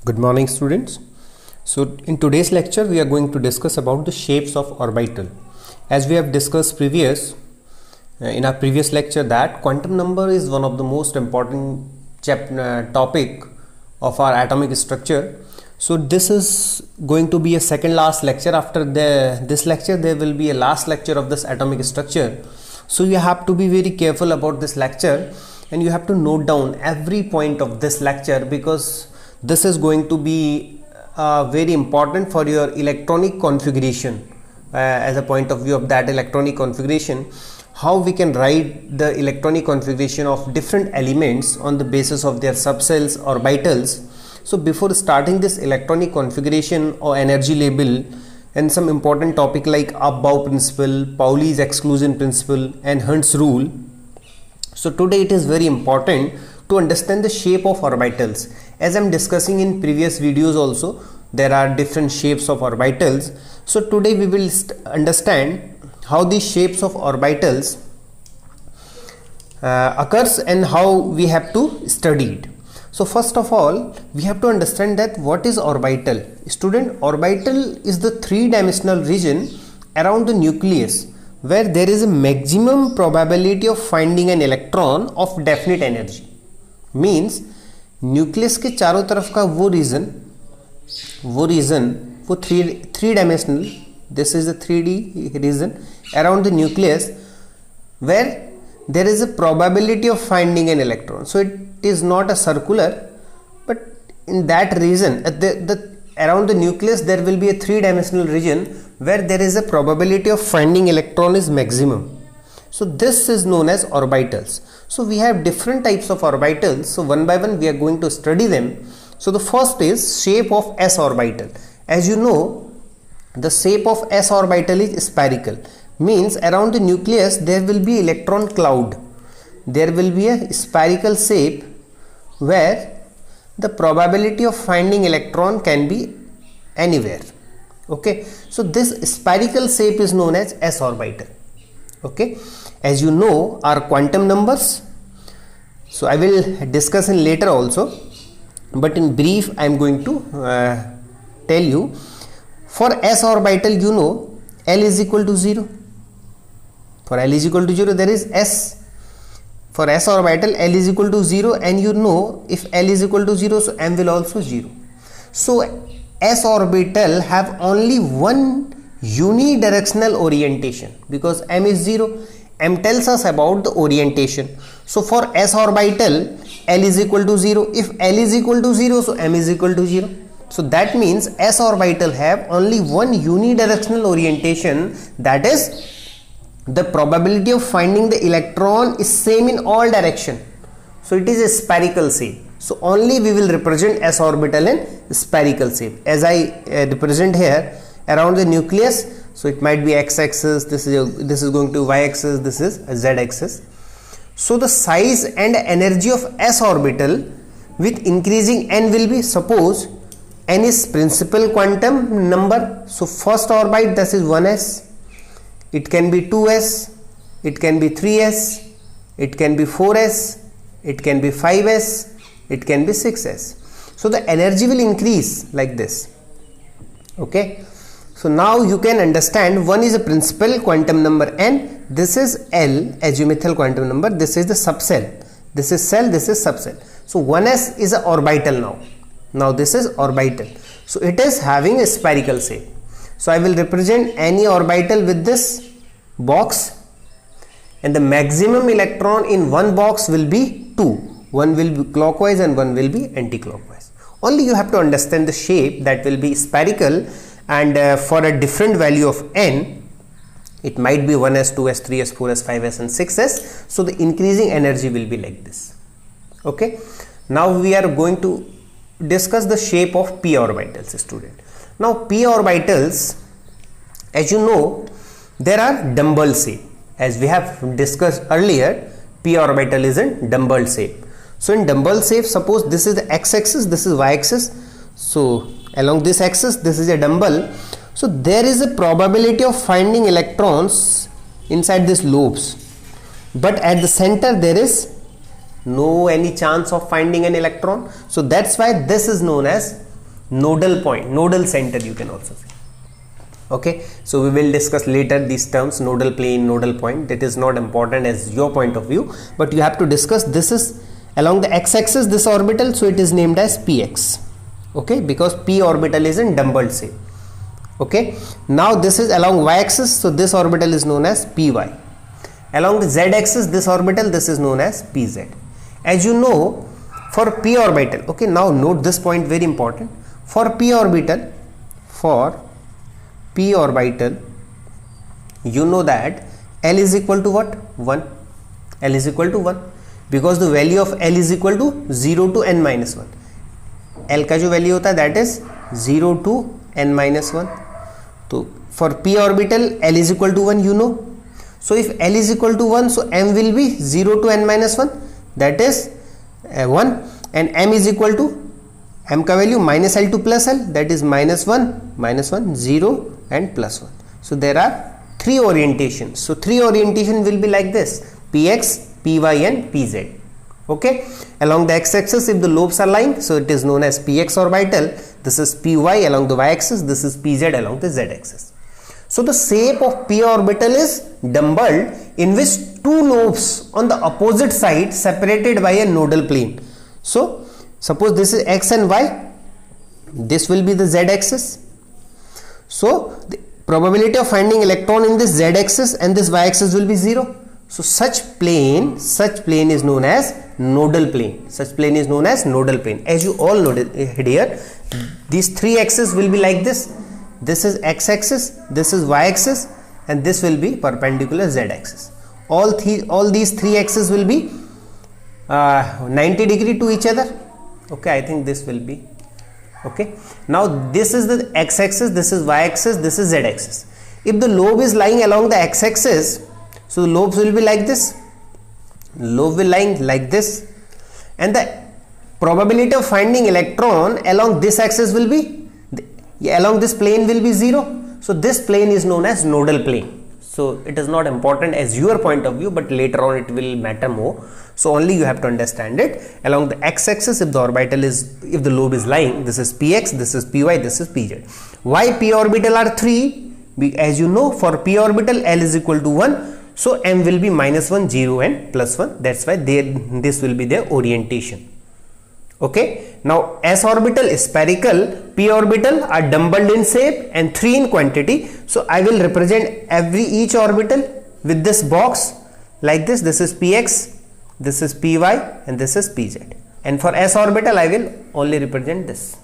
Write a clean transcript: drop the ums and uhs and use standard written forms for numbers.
Good morning, students. So in today's lecture we are going to discuss about the shapes of orbital. As we have discussed in our previous lecture that quantum number is one of the most important topic of our atomic structure. So this is going to be a second last lecture. After this lecture there will be a last lecture of this atomic structure. So you have to be very careful about this lecture and you have to note down every point of this lecture, because this is going to be very important for your electronic configuration. As a point of view of that electronic configuration, how we can write the electronic configuration of different elements on the basis of their subcells, orbitals. So before starting this electronic configuration or energy label and some important topic like Abbaugh principle, Pauli's exclusion principle and Hund's rule. So today it is very important to understand the shape of orbitals. As I am discussing in previous videos also, there are different shapes of orbitals. So today we will understand how these shapes of orbitals occurs and how we have to study it. So first of all, we have to understand that what is orbital. Student, orbital is the three-dimensional region around the nucleus where there is a maximum probability of finding an electron of definite energy. Means nucleus के चारों तरफ का वो region वो three dimensional, this is the 3D region around the nucleus where there is a probability of finding an electron. So it is not a circular, but in that region around the nucleus there will be a three-dimensional region where there is a probability of finding electron is maximum. So this is known as orbitals. So we have different types of orbitals. So one by one we are going to study them. So the first is shape of s orbital. As you know, the shape of s orbital is spherical. Means around the nucleus there will be electron cloud. There will be a spherical shape where the probability of finding electron can be anywhere. Okay, so this spherical shape is known as s orbital. Okay, as you know our quantum numbers, so I will discuss in later also, but in brief I am going to tell you. For s orbital, you know L is equal to 0. For L is equal to 0 there is s. For s orbital L is equal to 0, and you know if L is equal to 0 so M will also 0. So s orbital have only one unidirectional orientation because M is 0. M tells us about the orientation. So for s orbital L is equal to 0. If L is equal to 0 so M is equal to 0. So that means s orbital have only one unidirectional orientation, that is the probability of finding the electron is same in all direction. So it is a spherical shape. So only we will represent s orbital in spherical shape, as I represent here around the nucleus. So it might be x-axis, this is going to y-axis, this is z-axis. So the size and energy of s orbital with increasing n will be, suppose n is principal quantum number. So first orbit, this is 1s, it can be 2s, it can be 3s, it can be 4s, it can be 5s, it can be 6s. So the energy will increase like this. Okay, so now you can understand one is a principal quantum number n, this is L azimuthal quantum number, this is the subcell, this is cell, this is subcell. So 1s is a orbital now this is orbital. So it is having a spherical shape. So I will represent any orbital with this box, and the maximum electron in one box will be 2. One will be clockwise and one will be anti-clockwise. Only you have to understand the shape that will be spherical, and for a different value of n, it might be 1s, 2s, 3s, 4s, 5s and 6s. So the increasing energy will be like this. Okay, now we are going to discuss the shape of p orbitals, student. Now p orbitals, as you know, there are dumbbell shape. As we have discussed earlier, p orbital is in dumbbell shape. So in dumbbell shape, suppose this is the x-axis, this is y-axis. So along this axis, this is a dumbbell. So there is a probability of finding electrons inside these lobes, but at the center there is no any chance of finding an electron. So that's why this is known as nodal point, nodal center you can also say. Okay, so we will discuss later these terms, nodal plane, nodal point. That is not important as your point of view, but you have to discuss. This is along the x-axis, this orbital, so it is named as px. Okay, because p orbital is in dumbbell shape. Okay, now this is along y-axis, so this orbital is known as py. Along the z-axis, this orbital, this is known as pz. As you know, for p orbital, okay, now note this point, very important. For p orbital, you know that L is equal to what? 1. L is equal to 1 because the value of L is equal to 0 to n minus 1. L का जो value होता है that is 0 to n minus 1. So for p orbital L is equal to 1, you know. So if L is equal to 1, so m will be 0 to n minus 1, that is 1, and m is equal to m का value minus L to plus L, that is minus 1, 0 and plus 1. So there are 3 orientations. So 3 orientation will be like this: px, py and pz. Okay, along the x-axis if the lobes are lying, so it is known as px orbital. This is py along the y-axis, this is pz along the z-axis. So the shape of p orbital is dumbbell, in which 2 lobes on the opposite side separated by a nodal plane. So suppose this is x and y, this will be the z-axis. So the probability of finding electron in this z-axis and this y-axis will be 0. So such plane is known as nodal plane. Such plane is known as nodal plane. As you all know here, these 3 axes will be like this. This is x-axis, this is y-axis, and this will be perpendicular z-axis. All these 3 axes will be 90 degree to each other. Okay, I think this will be okay. Now this is the x-axis, this is y-axis, this is z-axis. If the lobe is lying along the x-axis, so the lobes will be like this. Lobe will lying like this, and the probability of finding electron along this axis will be, along this plane will be 0. So this plane is known as nodal plane. So it is not important as your point of view, but later on it will matter more. So only you have to understand it. Along the x-axis, if the orbital is, if the lobe is lying, this is px, this is py, this is pz. Why p orbital are 3? As you know, for p orbital L is equal to 1. So m will be minus 1, 0 and plus 1. That's why this will be their orientation. Okay. Now s orbital is spherical, p orbital are dumbbelled in shape and 3 in quantity. So I will represent each orbital with this box like this. This is px, this is py and this is pz. And for s orbital I will only represent this.